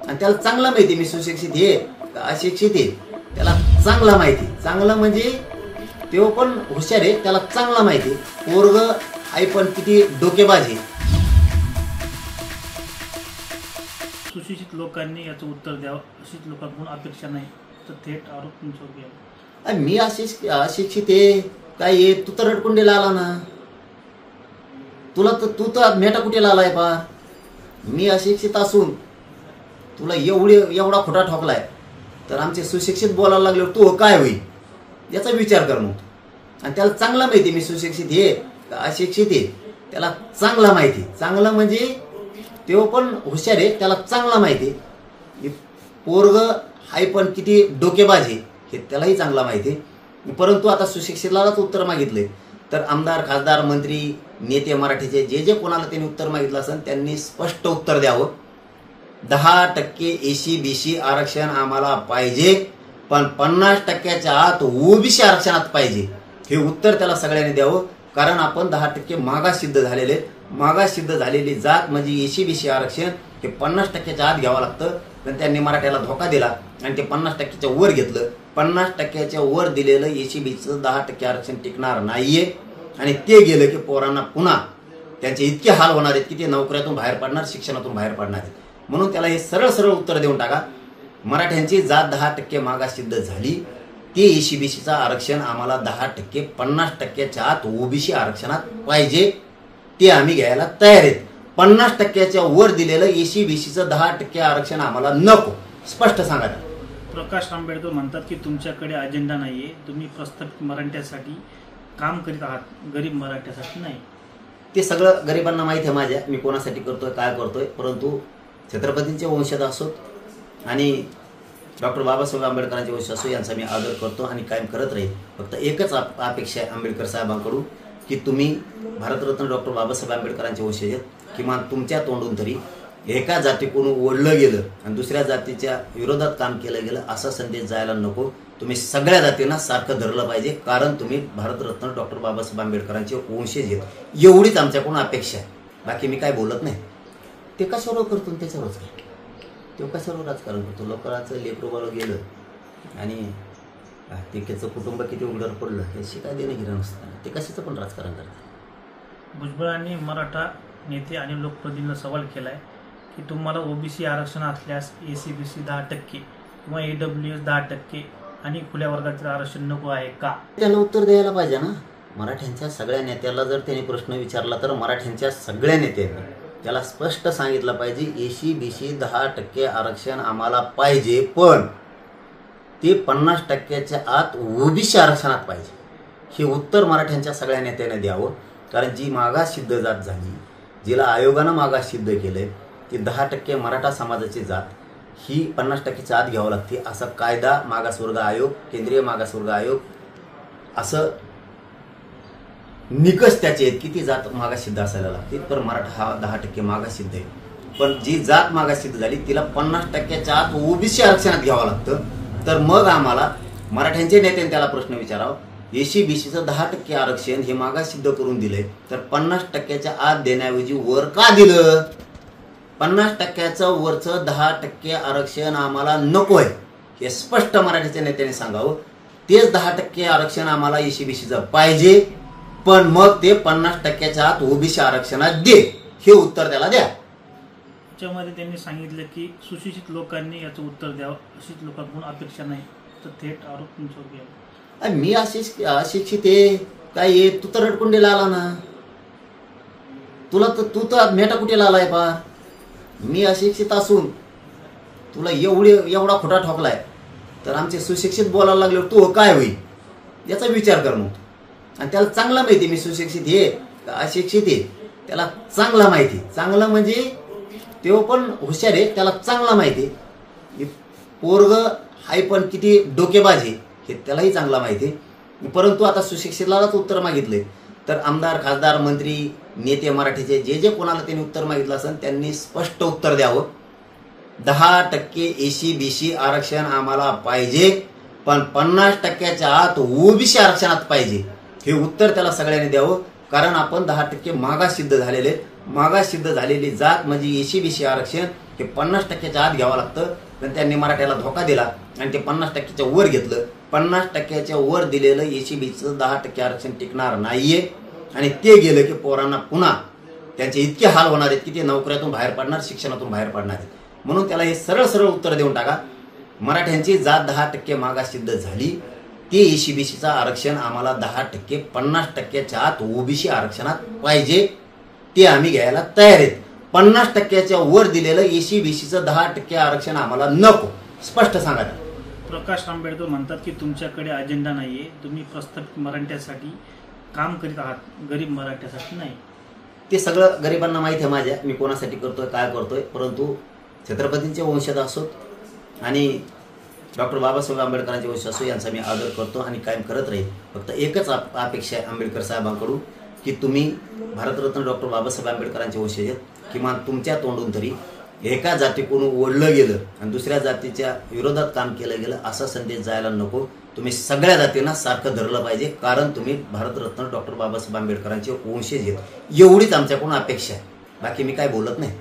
आणि त्याला चांगलं माहिती मी सुशिक्षित आहे का अशिक्षित आहे, त्याला चांगला माहिती. चांगलं म्हणजे तो पण हुशार आहे, त्याला चांगला माहिती. पोरग आई पण किती डोकेबाज आहे. सुशिक्षित लोकांनी याचं उत्तर द्यावं, अशीच लोकांकडून अपेक्षा नाही तर थेट आरोप तुमच्यावर घ्यावा. मी अशिक्षित आहे काय आहे, तू तर रडकुंडीला आला ना, तू तर मेटा कुठेला आलाय पा. मी अशिक्षित असून तुला एवढा खोटा ठोकलाय, तर आमचे सुशिक्षित बोलायला लागल्यावर तू काय होईल याचा विचार कर मग. आणि त्याला चांगला माहिती मी सुशिक्षित आहे का अशिक्षित आहे, त्याला चांगला माहिती. चांगलं म्हणजे तो पण हुशार आहे, त्याला चांगला माहिती. पोरग हाय पण किती डोकेबाज आहे हे त्यालाही चांगला माहिती. परंतु आता सुशिक्षितलाच उत्तर मागितले तर आमदार, खासदार, मंत्री, नेते मराठीचे जे कोणाला त्यांनी उत्तर मागितलं असेल त्यांनी स्पष्ट उत्तर द्यावं. 10% एसी-बीसी आरक्षण आम्हाला पाहिजे, पण 50%च्या आत ओबीसी आरक्षणात पाहिजे, हे उत्तर त्याला सगळ्यांनी द्यावं. कारण आपण 10% मागास सिद्ध झालेले, मागास सिद्ध झालेली जात म्हणजे एसी-बीसी आरक्षण हे 50%च्या आत घ्यावं लागतं. पण त्यांनी मराठ्याला धोका दिला आणि ते 50%च्या वर घेतलं. 50%च्या वर दिलेलं एसी-बीसीचं 10% आरक्षण टिकणार नाहीये आणि ते गेलं की पोरांना पुन्हा त्यांचे इतके हाल होणार आहेत की ते नोकऱ्यातून बाहेर पडणार, शिक्षणातून बाहेर पडणार आहेत. म्हणून त्याला हे सरळ सरळ उत्तर देऊन टाका. मराठ्यांची जात 10% मागास सिद्ध झाली, ते एसी-बीसीचं आरक्षण आम्हाला 10%, 50%च्या आत ओबीसी आरक्षणात पाहिजे, ते आम्ही घ्यायला तयार आहेत. 50%च्या वर दिलेलं एसी-बीसीचं 10% आरक्षण आम्हाला नको, स्पष्ट सांगा. प्रकाश आंबेडकर म्हणतात की तुमच्याकडे अजेंडा नाहीये, तुम्ही प्रस्थापित मराठ्यासाठी काम करीत आहात, गरीब मराठ्यासाठी नाही. ते सगळं गरिबांना माहिती आहे माझ्या, मी कोणासाठी करतोय, काय करतोय. परंतु छत्रपतींचे वंशज असोत आणि डॉक्टर बाबासाहेब आंबेडकरांचे वंशज असो, यांचा मी आदर करतो आणि कायम करत राहील. फक्त एकच अपेक्षा आहे आंबेडकर साहेबांकडून की तुम्ही भारतरत्न डॉक्टर बाबासाहेब आंबेडकरांचे वंशज आहेत, किमान तुमच्या तोंडून तरी एका जातीकडून ओढलं गेलं आणि दुसऱ्या जातीच्या विरोधात काम केलं गेलं असा संदेश जायला नको. तुम्ही सगळ्या जातींना सारखं धरलं पाहिजे, कारण तुम्ही भारतरत्न डॉक्टर बाबासाहेब आंबेडकरांचे वंशज आहेत, एवढीच आमच्याकडून अपेक्षा आहे. बाकी मी काय बोलत नाही. ते कशावर करतो त्याच्यावरच काय, तो कशावर राजकारण करतो. लोकांचं लेकरू गेलं आणि त्याचं कुटुंब किती उघड्यावर पडलं हे शिकाय देणं घेणं नसतं, ते कशाचं पण राजकारण करतात. भुजबळांनी मराठा नेते आणि लोकप्रतिनिधींना सवाल केलाय की तुम्हाला ओबीसी आरक्षण असल्यास एसी-बीसी 10% किंवा AWS 10% आणि खुल्या वर्गातील आरक्षण नको आहे का. त्याला उत्तर द्यायला पाहिजे ना. मराठ्यांच्या सगळ्या नेत्याला जर त्यांनी प्रश्न विचारला तर मराठ्यांच्या सगळ्या नेत्यांनी त्याला स्पष्ट सांगितलं पाहिजे एसी-बीसी 10% आरक्षण आम्हाला पाहिजे, पण ते 50%च्या आत ओबीसी आरक्षणात पाहिजे, हे उत्तर मराठ्यांच्या सगळ्या नेत्याने द्यावं. कारण जी मागास सिद्ध जात झाली, जिला आयोगानं मागास सिद्ध केलंय, ती 10% मराठा समाजाची जात ही 50%च्या आत घ्यावं लागते, असं कायदा मागासवर्ग आयोग, केंद्रीय मागासवर्ग आयोग असं निकष त्याचे आहेत की ती जात मागास सिद्ध असायला लागते. पण मराठा हा 10% मागास सिद्ध आहे, पण जी जात मागास सिद्ध झाली तिला 50%च्या आत ओबीसी आरक्षणात घ्यावं लागतं. तर मग आम्हाला मराठ्यांचे नेत्यांनी त्याला प्रश्न विचारावा, एसी-बीसीचं 10% आरक्षण हे मागास सिद्ध करून दिलंय, तर 50%च्या आत देण्याऐवजी वर का दिलं. 50%चं वरचं 10% आरक्षण आम्हाला नको आहे, हे स्पष्ट मराठ्याच्या नेत्याने सांगावं. तेच 10% आरक्षण आम्हाला एसी-बीसीचं पाहिजे, पण मग ते 50%च्या आत ओबीसी आरक्षणात दे, हे उत्तर त्याला द्या. त्याच्यामध्ये त्यांनी सांगितलं की सुशिक्षित लोकांनी याचं उत्तर द्यावं, अशीच लोकांकडून अपेक्षा नाही तर थेट आरोप तुमच्यावर घ्यावा. मी अशिक्षित आहे काय आहे, तू तर रडकुंडीला आला ना, तू तर मेटा कुठेला आलाय पा. मी अशिक्षित असून तुला एवढा खोटा ठोकलाय, तर आमचे सुशिक्षित बोलायला लागल्यावर तू काय होईल याचा विचार कर मग. आणि त्याला चांगला माहिती मी सुशिक्षित आहे का अशिक्षित आहे, त्याला चांगला माहिती. चांगलं म्हणजे तो पण हुशार आहे, त्याला चांगला माहिती. पोरग हाय पण किती डोकेबाज आहे हे त्यालाही चांगला माहिती. परंतु आता सुशिक्षितलाच उत्तर मागितले तर आमदार, खासदार, मंत्री, नेते मराठीचे जे कोणाला त्यांनी उत्तर मागितलं असेल त्यांनी स्पष्ट उत्तर द्यावं. 10% एसी-बीसी आरक्षण आम्हाला पाहिजे, पण 50%च्या आत ओबीसी आरक्षणात पाहिजे, हे उत्तर त्याला सगळ्यांनी द्यावं. कारण आपण 10% मागास सिद्ध झालेले, मागास सिद्ध झालेली जात म्हणजे एसी-बीसी आरक्षण ते 50%च्या आत घ्यावं लागतं. पण त्यांनी मराठ्याला धोका दिला आणि ते 50%च्या वर घेतलं. 50%च्या वर दिलेलं एसीबीचं 10% आरक्षण टिकणार नाहीये आणि ते गेलं की पोरांना पुन्हा त्यांचे इतके हाल होणार आहेत की ते नोकऱ्यातून बाहेर पडणार, शिक्षणातून बाहेर पडणार आहेत. म्हणून त्याला हे सरळ सरळ उत्तर देऊन टाका. मराठ्यांची जात 10% मागास सिद्ध झाली, ते एसीबीसीचं आरक्षण आम्हाला 10%, 50%च्या आत ओबीसी आरक्षणात पाहिजे, ते आम्ही घ्यायला तयार आहेत. 50%च्या वर दिलेलं एसीबीसीचं 10% आरक्षण आम्हाला नको, स्पष्ट सांगा. प्रकाश आंबेडकर म्हणतात की तुमच्याकडे अजेंडा नाहीये, तुम्ही प्रस्थापित मराठ्यासाठी काम करीत आहात, गरीब मराठ्यासाठी नाही. ते सगळं गरिबांना माहीत आहे माझ्या, मी कोणासाठी करतोय, काय करतोय. परंतु छत्रपतींचे वंशज असोत आणि डॉक्टर बाबासाहेब आंबेडकरांचे वंशज असो, यांचा मी आदर करतो आणि कायम करत राहील. फक्त एकच अपेक्षा आहे आंबेडकर साहेबांकडून की तुम्ही भारतरत्न डॉक्टर बाबासाहेब आंबेडकरांचे वंशज आहेत, किमान तुमच्या तोंडून तरी एका जातीकडून ओढलं गेलं आणि दुसऱ्या जातीच्या विरोधात काम केलं गेलं असा संदेश जायला नको. तुम्ही सगळ्या जातींना सारखं धरलं पाहिजे, कारण तुम्ही भारतरत्न डॉक्टर बाबासाहेब आंबेडकरांचे वंशज आहेत. एवढीच आमच्याकडून अपेक्षा आहे, बाकी मी काय बोलत नाही.